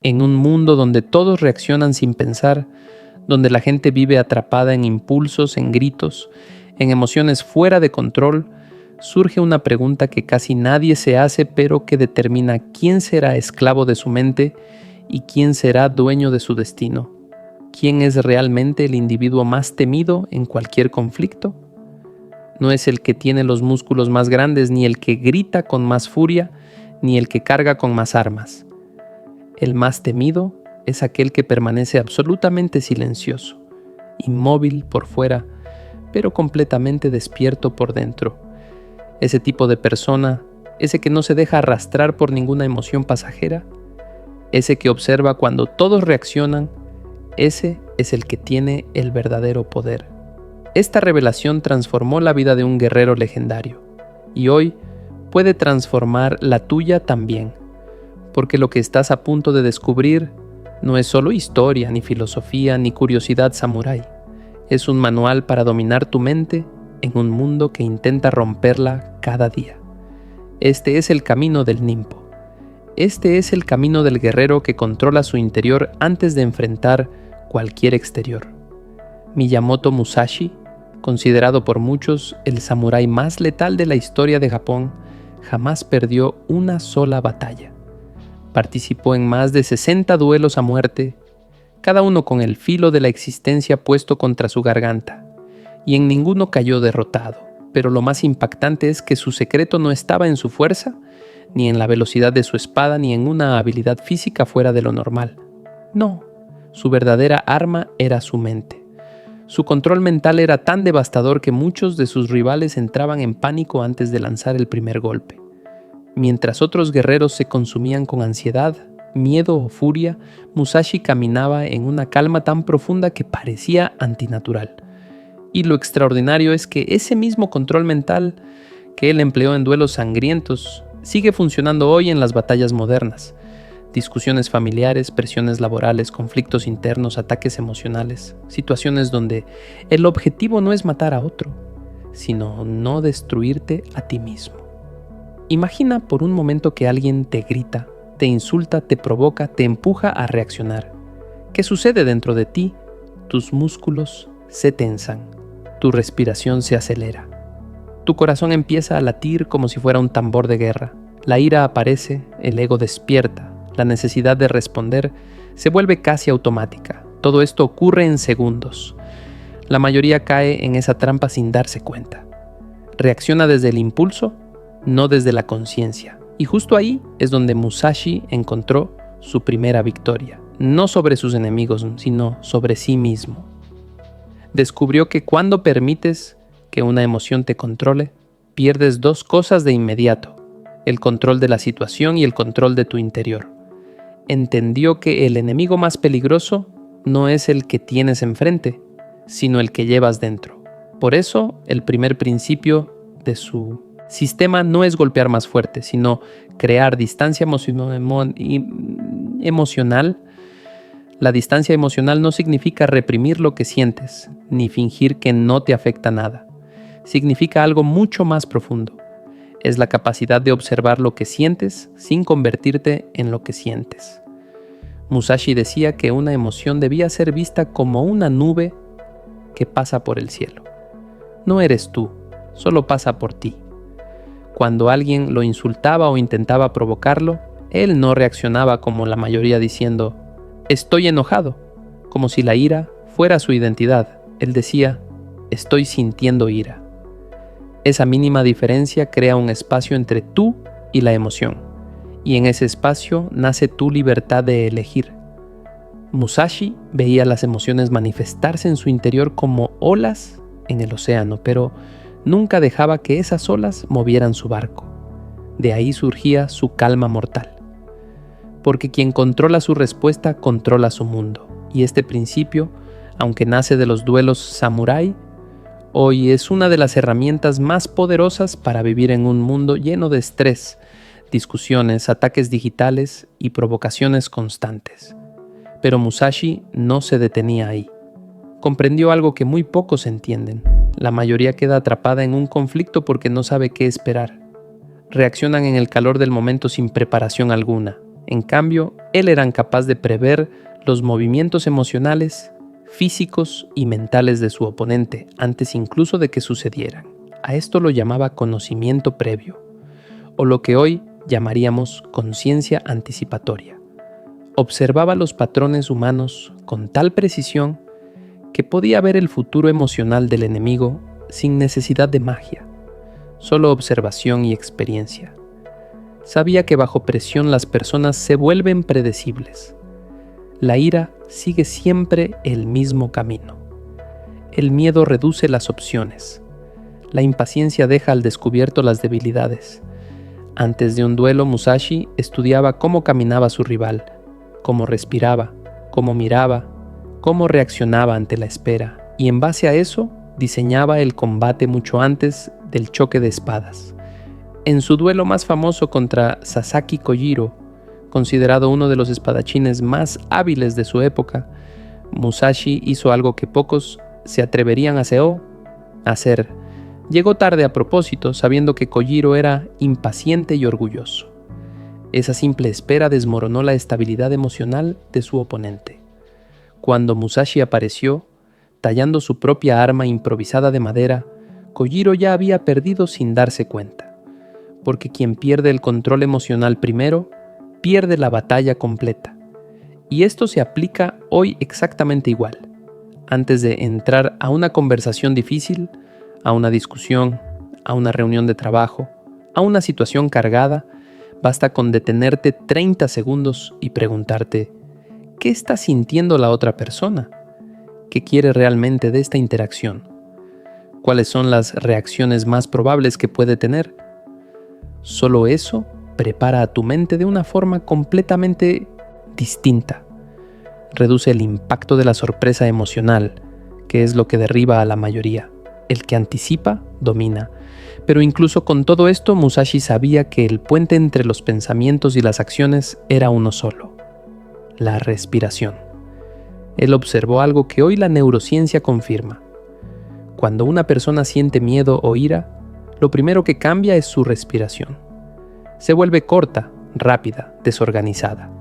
En un mundo donde todos reaccionan sin pensar, donde la gente vive atrapada en impulsos, en gritos, en emociones fuera de control, surge una pregunta que casi nadie se hace, pero que determina quién será esclavo de su mente y quién será dueño de su destino. ¿Quién es realmente el individuo más temido en cualquier conflicto? No es el que tiene los músculos más grandes, ni el que grita con más furia, ni el que carga con más armas. El más temido es aquel que permanece absolutamente silencioso, inmóvil por fuera, pero completamente despierto por dentro. Ese tipo de persona, ese que no se deja arrastrar por ninguna emoción pasajera, ese que observa cuando todos reaccionan, ese es el que tiene el verdadero poder. Esta revelación transformó la vida de un guerrero legendario, y hoy puede transformar la tuya también, porque lo que estás a punto de descubrir no es solo historia, ni filosofía, ni curiosidad samurái. Es un manual para dominar tu mente en un mundo que intenta romperla cada día. Este es el camino del Ninpo. Este es el camino del guerrero que controla su interior antes de enfrentar cualquier exterior. Miyamoto Musashi, considerado por muchos el samurái más letal de la historia de Japón, jamás perdió una sola batalla. Participó en más de 60 duelos a muerte, cada uno con el filo de la existencia puesto contra su garganta, y en ninguno cayó derrotado. Pero lo más impactante es que su secreto no estaba en su fuerza, ni en la velocidad de su espada, ni en una habilidad física fuera de lo normal. No, su verdadera arma era su mente. Su control mental era tan devastador que muchos de sus rivales entraban en pánico antes de lanzar el primer golpe. Mientras otros guerreros se consumían con ansiedad, miedo o furia, Musashi caminaba en una calma tan profunda que parecía antinatural. Y lo extraordinario es que ese mismo control mental que él empleó en duelos sangrientos sigue funcionando hoy en las batallas modernas. Discusiones familiares, presiones laborales, conflictos internos, ataques emocionales, situaciones donde el objetivo no es matar a otro, sino no destruirte a ti mismo. Imagina por un momento que alguien te grita, te insulta, te provoca, te empuja a reaccionar. ¿Qué sucede dentro de ti? Tus músculos se tensan, tu respiración se acelera. Tu corazón empieza a latir como si fuera un tambor de guerra. La ira aparece, el ego despierta, la necesidad de responder se vuelve casi automática. Todo esto ocurre en segundos. La mayoría cae en esa trampa sin darse cuenta. Reacciona desde el impulso, no desde la conciencia. Y justo ahí es donde Musashi encontró su primera victoria. No sobre sus enemigos, sino sobre sí mismo. Descubrió que cuando permites que una emoción te controle, pierdes dos cosas de inmediato: el control de la situación y el control de tu interior. Entendió que el enemigo más peligroso no es el que tienes enfrente, sino el que llevas dentro. Por eso, el primer principio de su sistema no es golpear más fuerte, sino crear distancia emocional. La distancia emocional no significa reprimir lo que sientes, ni fingir que no te afecta nada. Significa algo mucho más profundo. Es la capacidad de observar lo que sientes sin convertirte en lo que sientes. Musashi decía que una emoción debía ser vista como una nube que pasa por el cielo. No eres tú, solo pasa por ti. Cuando alguien lo insultaba o intentaba provocarlo, él no reaccionaba como la mayoría diciendo: estoy enojado, como si la ira fuera su identidad. Él decía: estoy sintiendo ira. Esa mínima diferencia crea un espacio entre tú y la emoción, y en ese espacio nace tu libertad de elegir. Musashi veía las emociones manifestarse en su interior como olas en el océano, pero nunca dejaba que esas olas movieran su barco. De ahí surgía su calma mortal. Porque quien controla su respuesta, controla su mundo. Y este principio, aunque nace de los duelos samurái, hoy es una de las herramientas más poderosas para vivir en un mundo lleno de estrés, discusiones, ataques digitales y provocaciones constantes. Pero Musashi no se detenía ahí. Comprendió algo que muy pocos entienden. La mayoría queda atrapada en un conflicto porque no sabe qué esperar. Reaccionan en el calor del momento sin preparación alguna. En cambio, Él era capaz de prever los movimientos emocionales, físicos y mentales de su oponente antes incluso de que sucedieran. A esto lo llamaba conocimiento previo, o lo que hoy llamaríamos conciencia anticipatoria. Observaba los patrones humanos con tal precisión que podía ver el futuro emocional del enemigo sin necesidad de magia, solo observación y experiencia. Sabía que bajo presión las personas se vuelven predecibles. La ira sigue siempre el mismo camino. El miedo reduce las opciones. La impaciencia deja al descubierto las debilidades. Antes de un duelo, Musashi estudiaba cómo caminaba su rival, cómo respiraba, cómo miraba, cómo reaccionaba ante la espera, y en base a eso diseñaba el combate mucho antes del choque de espadas. En su duelo más famoso contra Sasaki Kojiro, considerado uno de los espadachines más hábiles de su época, Musashi hizo algo que pocos se atreverían a hacer. Llegó tarde a propósito, sabiendo que Kojiro era impaciente y orgulloso. Esa simple espera desmoronó la estabilidad emocional de su oponente. Cuando Musashi apareció, tallando su propia arma improvisada de madera, Kojiro ya había perdido sin darse cuenta, porque quien pierde el control emocional primero, pierde la batalla completa. Y esto se aplica hoy exactamente igual. Antes de entrar a una conversación difícil, a una discusión, a una reunión de trabajo, a una situación cargada, basta con detenerte 30 segundos y preguntarte, ¿qué está sintiendo la otra persona? ¿Qué quiere realmente de esta interacción? ¿Cuáles son las reacciones más probables que puede tener? Solo eso prepara a tu mente de una forma completamente distinta. Reduce el impacto de la sorpresa emocional, que es lo que derriba a la mayoría. El que anticipa, domina. Pero incluso con todo esto, Musashi sabía que el puente entre los pensamientos y las acciones era uno solo: la respiración. Él observó algo que hoy la neurociencia confirma. Cuando una persona siente miedo o ira, lo primero que cambia es su respiración. Se vuelve corta, rápida, desorganizada.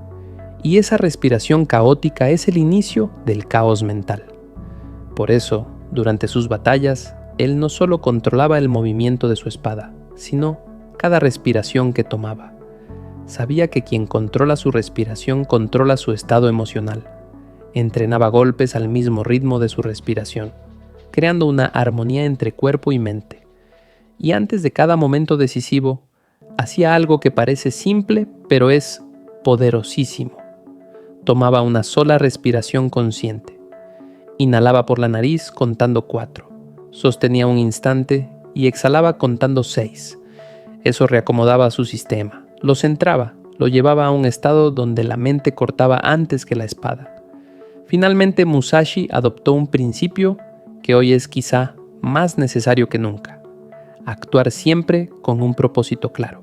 Y esa respiración caótica es el inicio del caos mental. Por eso, durante sus batallas, él no solo controlaba el movimiento de su espada, sino cada respiración que tomaba. Sabía que quien controla su respiración controla su estado emocional. Entrenaba golpes al mismo ritmo de su respiración, creando una armonía entre cuerpo y mente. Y antes de cada momento decisivo, hacía algo que parece simple, pero es poderosísimo. Tomaba una sola respiración consciente. Inhalaba por la nariz contando 4. Sostenía un instante y exhalaba contando 6. Eso reacomodaba su sistema, lo centraba, lo llevaba a un estado donde la mente cortaba antes que la espada. Finalmente, Musashi adoptó un principio que hoy es quizá más necesario que nunca: actuar siempre con un propósito claro.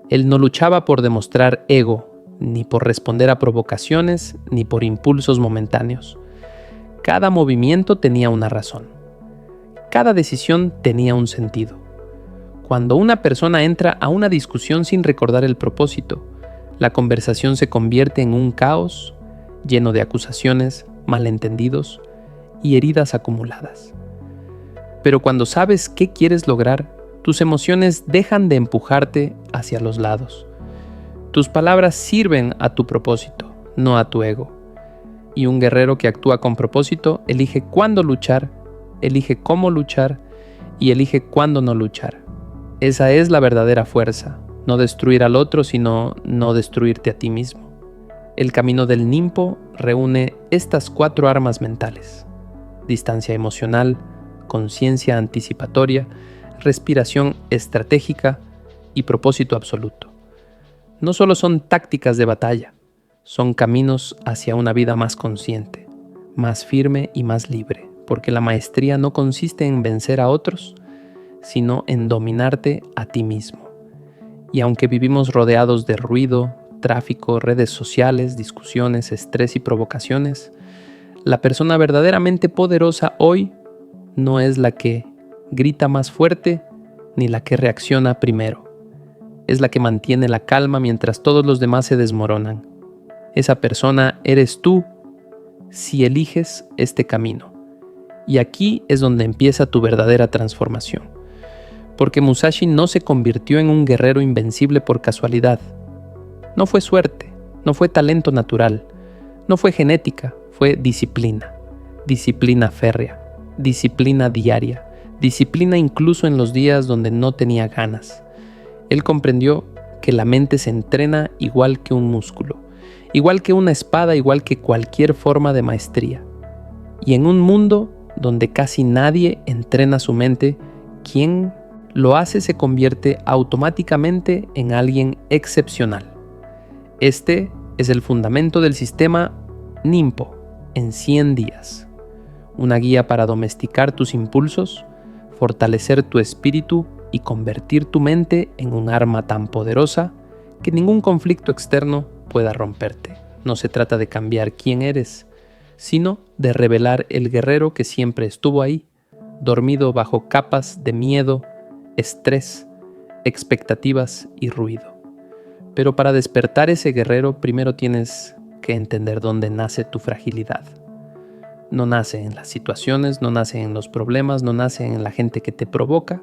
Él no luchaba por demostrar ego, ni por responder a provocaciones, ni por impulsos momentáneos. Cada movimiento tenía una razón. Cada decisión tenía un sentido. Cuando una persona entra a una discusión sin recordar el propósito, la conversación se convierte en un caos lleno de acusaciones, malentendidos y heridas acumuladas. Pero cuando sabes qué quieres lograr, tus emociones dejan de empujarte hacia los lados. Tus palabras sirven a tu propósito, no a tu ego. Y un guerrero que actúa con propósito elige cuándo luchar, elige cómo luchar y elige cuándo no luchar. Esa es la verdadera fuerza, no destruir al otro, sino no destruirte a ti mismo. El camino del Ninpo reúne estas 4 armas mentales: distancia emocional, conciencia anticipatoria, respiración estratégica y propósito absoluto. No solo son tácticas de batalla, son caminos hacia una vida más consciente, más firme y más libre, porque la maestría no consiste en vencer a otros, sino en dominarte a ti mismo. Y aunque vivimos rodeados de ruido, tráfico, redes sociales, discusiones, estrés y provocaciones, la persona verdaderamente poderosa hoy no es la que grita más fuerte ni la que reacciona primero. Es la que mantiene la calma mientras todos los demás se desmoronan. Esa persona eres tú si eliges este camino. Y aquí es donde empieza tu verdadera transformación. Porque Musashi no se convirtió en un guerrero invencible por casualidad. No fue suerte, no fue talento natural, no fue genética, fue disciplina. Disciplina férrea, disciplina diaria, disciplina incluso en los días donde no tenía ganas. Él comprendió que la mente se entrena igual que un músculo, igual que una espada, igual que cualquier forma de maestría. Y en un mundo donde casi nadie entrena su mente, quien lo hace se convierte automáticamente en alguien excepcional. Este es el fundamento del sistema Ninpo en 100 días. Una guía para domesticar tus impulsos, fortalecer tu espíritu y convertir tu mente en un arma tan poderosa que ningún conflicto externo pueda romperte. No se trata de cambiar quién eres, sino de revelar el guerrero que siempre estuvo ahí, dormido bajo capas de miedo, estrés, expectativas y ruido. Pero para despertar ese guerrero, primero tienes que entender dónde nace tu fragilidad. No nace en las situaciones, no nace en los problemas, no nace en la gente que te provoca.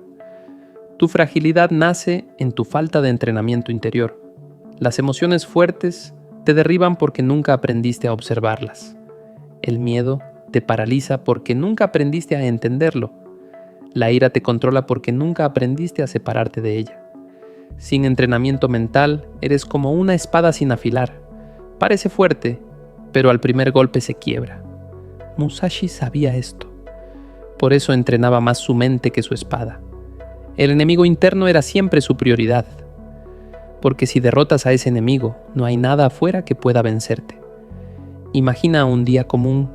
Tu fragilidad nace en tu falta de entrenamiento interior. Las emociones fuertes te derriban porque nunca aprendiste a observarlas. El miedo te paraliza porque nunca aprendiste a entenderlo. La ira te controla porque nunca aprendiste a separarte de ella. Sin entrenamiento mental, eres como una espada sin afilar. Parece fuerte, pero al primer golpe se quiebra. Musashi sabía esto. Por eso entrenaba más su mente que su espada. El enemigo interno era siempre su prioridad. Porque si derrotas a ese enemigo, no hay nada afuera que pueda vencerte. Imagina un día común,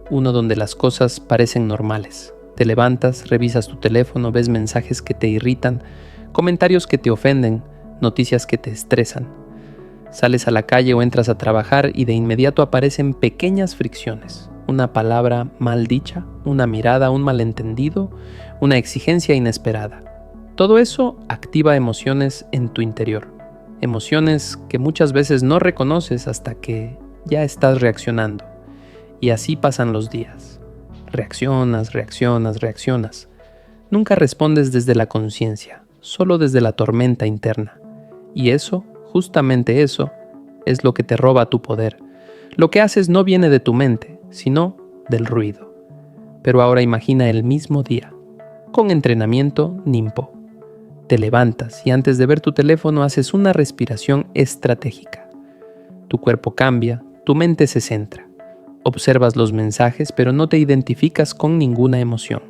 uno donde las cosas parecen normales. Te levantas, revisas tu teléfono, ves mensajes que te irritan, comentarios que te ofenden, noticias que te estresan. Sales a la calle o entras a trabajar y de inmediato aparecen pequeñas fricciones. Una palabra mal dicha, una mirada, un malentendido, una exigencia inesperada. Todo eso activa emociones en tu interior. Emociones que muchas veces no reconoces hasta que ya estás reaccionando. Y así pasan los días. Reaccionas. Nunca respondes desde la conciencia, solo desde la tormenta interna. Y eso, justamente eso, es lo que te roba tu poder. Lo que haces no viene de tu mente, sino del ruido. Pero ahora imagina el mismo día, con entrenamiento Ninpo. Te levantas y antes de ver tu teléfono haces una respiración estratégica. Tu cuerpo cambia, tu mente se centra. Observas los mensajes, pero no te identificas con ninguna emoción.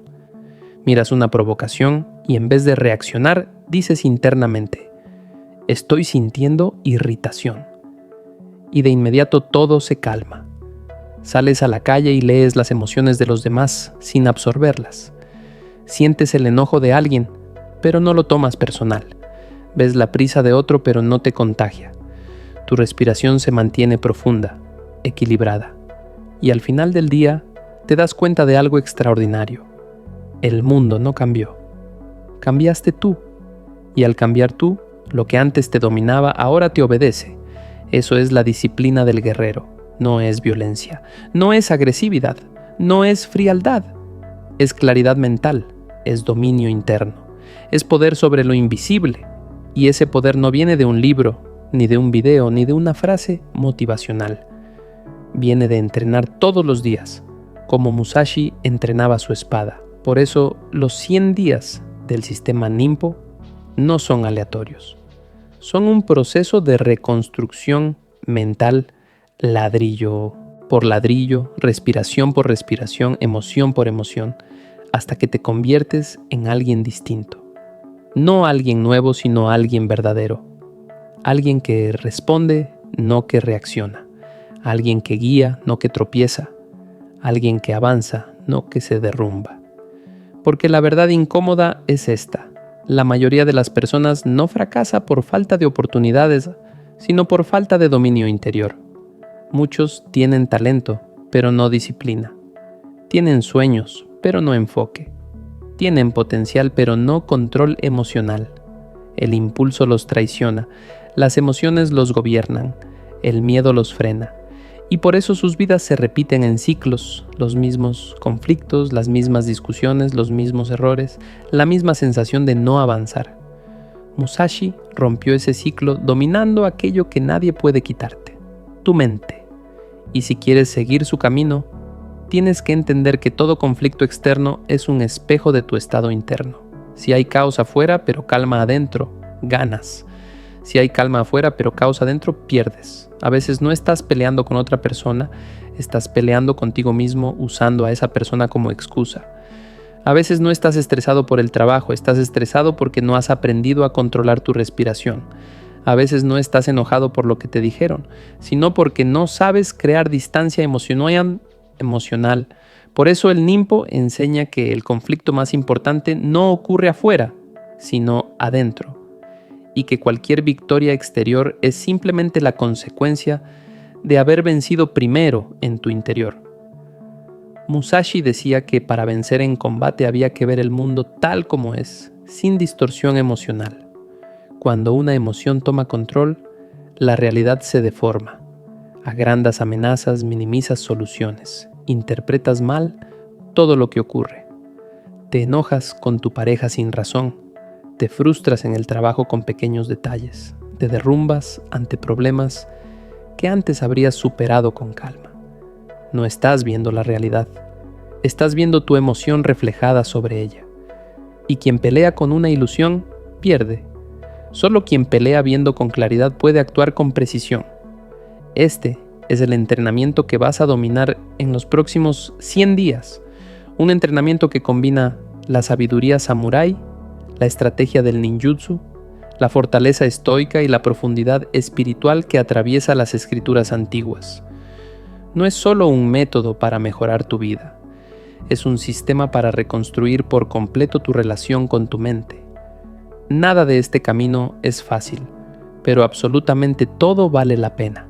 Miras una provocación y en vez de reaccionar, dices internamente: estoy sintiendo irritación. Y de inmediato todo se calma. Sales a la calle y lees las emociones de los demás sin absorberlas. Sientes el enojo de alguien, pero no lo tomas personal. Ves la prisa de otro, pero no te contagia. Tu respiración se mantiene profunda, equilibrada. Y al final del día, te das cuenta de algo extraordinario. El mundo no cambió. Cambiaste tú. Y al cambiar tú, lo que antes te dominaba ahora te obedece. Eso es la disciplina del guerrero. No es violencia, no es agresividad, no es frialdad. Es claridad mental, es dominio interno. Es poder sobre lo invisible. Y ese poder no viene de un libro, ni de un video, ni de una frase motivacional. Viene de entrenar todos los días, como Musashi entrenaba su espada. Por eso, los 100 días del sistema Ninpo no son aleatorios. Son un proceso de reconstrucción mental, ladrillo por ladrillo, respiración por respiración, emoción por emoción, hasta que te conviertes en alguien distinto. No alguien nuevo, sino alguien verdadero. Alguien que responde, no que reacciona. Alguien que guía, no que tropieza. Alguien que avanza, no que se derrumba. Porque la verdad incómoda es esta. La mayoría de las personas no fracasa por falta de oportunidades, sino por falta de dominio interior. Muchos tienen talento, pero no disciplina. Tienen sueños, pero no enfoque. Tienen potencial, pero no control emocional. El impulso los traiciona, las emociones los gobiernan. El miedo los frena. Y por eso sus vidas se repiten en ciclos, los mismos conflictos, las mismas discusiones, los mismos errores, la misma sensación de no avanzar. Musashi rompió ese ciclo dominando aquello que nadie puede quitarte, tu mente. Y si quieres seguir su camino, tienes que entender que todo conflicto externo es un espejo de tu estado interno. Si hay caos afuera pero calma adentro, ganas. Si hay calma afuera pero caos adentro, pierdes. A veces no estás peleando con otra persona, estás peleando contigo mismo usando a esa persona como excusa. A veces no estás estresado por el trabajo, estás estresado porque no has aprendido a controlar tu respiración. A veces no estás enojado por lo que te dijeron, sino porque no sabes crear distancia emocional. Por eso el Ninpo enseña que el conflicto más importante no ocurre afuera, sino adentro. Y que cualquier victoria exterior es simplemente la consecuencia de haber vencido primero en tu interior. Musashi decía que para vencer en combate había que ver el mundo tal como es, sin distorsión emocional. Cuando una emoción toma control, la realidad se deforma. Agrandas amenazas, minimizas soluciones, interpretas mal todo lo que ocurre. Te enojas con tu pareja sin razón. Te frustras en el trabajo con pequeños detalles, te derrumbas ante problemas que antes habrías superado con calma. No estás viendo la realidad, estás viendo tu emoción reflejada sobre ella. Y quien pelea con una ilusión, pierde. Solo quien pelea viendo con claridad puede actuar con precisión. Este es el entrenamiento que vas a dominar en los próximos 100 días. Un entrenamiento que combina la sabiduría samurái, la estrategia del ninjutsu, la fortaleza estoica y la profundidad espiritual que atraviesa las escrituras antiguas. No es solo un método para mejorar tu vida, es un sistema para reconstruir por completo tu relación con tu mente. Nada de este camino es fácil, pero absolutamente todo vale la pena,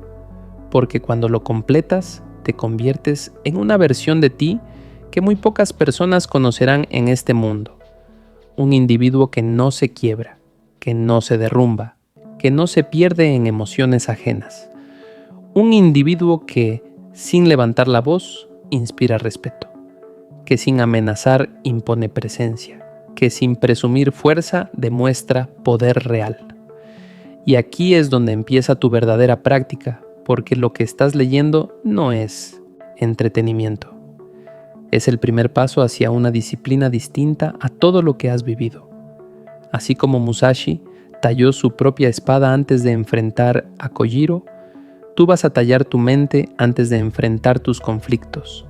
porque cuando lo completas, te conviertes en una versión de ti que muy pocas personas conocerán en este mundo. Un individuo que no se quiebra, que no se derrumba, que no se pierde en emociones ajenas. Un individuo que, sin levantar la voz, inspira respeto, que sin amenazar impone presencia, que sin presumir fuerza demuestra poder real. Y aquí es donde empieza tu verdadera práctica, porque lo que estás leyendo no es entretenimiento. Es el primer paso hacia una disciplina distinta a todo lo que has vivido. Así como Musashi talló su propia espada antes de enfrentar a Kojiro, tú vas a tallar tu mente antes de enfrentar tus conflictos.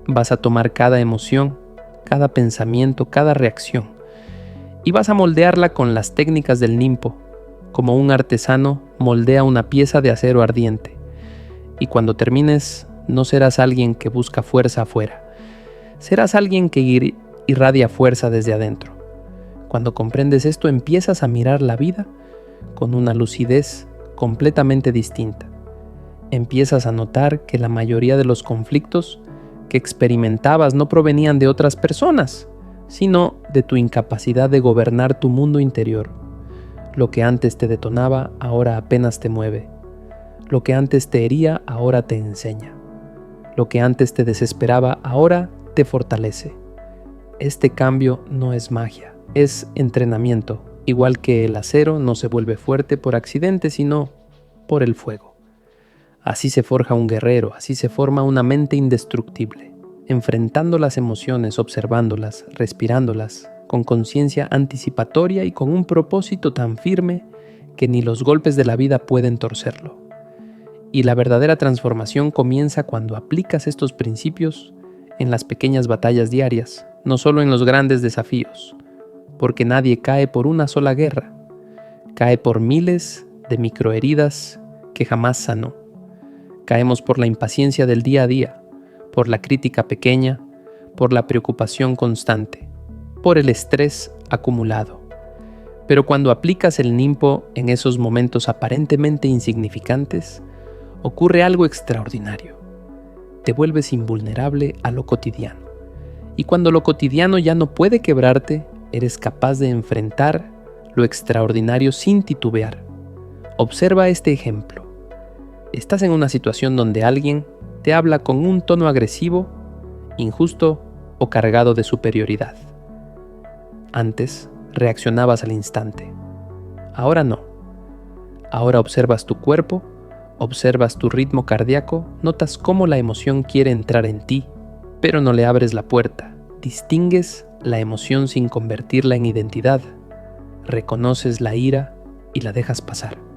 Vas a tomar cada emoción, cada pensamiento, cada reacción, y vas a moldearla con las técnicas del Ninpo, como un artesano moldea una pieza de acero ardiente. Y cuando termines, no serás alguien que busca fuerza afuera. Serás alguien que irradia fuerza desde adentro. Cuando comprendes esto, empiezas a mirar la vida con una lucidez completamente distinta. Empiezas a notar que la mayoría de los conflictos que experimentabas no provenían de otras personas, sino de tu incapacidad de gobernar tu mundo interior. Lo que antes te detonaba, ahora apenas te mueve. Lo que antes te hería, ahora te enseña. Lo que antes te desesperaba, ahora te fortalece. Este cambio no es magia, es entrenamiento. Igual que el acero no se vuelve fuerte por accidente, sino por el fuego. Así se forja un guerrero, así se forma una mente indestructible, enfrentando las emociones, observándolas, respirándolas, con conciencia anticipatoria y con un propósito tan firme que ni los golpes de la vida pueden torcerlo. Y la verdadera transformación comienza cuando aplicas estos principios en las pequeñas batallas diarias, no solo en los grandes desafíos, porque nadie cae por una sola guerra, cae por miles de microheridas que jamás sanó. Caemos por la impaciencia del día a día, por la crítica pequeña, por la preocupación constante, por el estrés acumulado. Pero cuando aplicas el Ninpo en esos momentos aparentemente insignificantes, ocurre algo extraordinario. Te vuelves invulnerable a lo cotidiano. Y cuando lo cotidiano ya no puede quebrarte, eres capaz de enfrentar lo extraordinario sin titubear. Observa este ejemplo. Estás en una situación donde alguien te habla con un tono agresivo, injusto o cargado de superioridad. Antes reaccionabas al instante. Ahora no. Ahora observas tu cuerpo, observas tu ritmo cardíaco, notas cómo la emoción quiere entrar en ti, pero no le abres la puerta. Distingues la emoción sin convertirla en identidad. Reconoces la ira y la dejas pasar.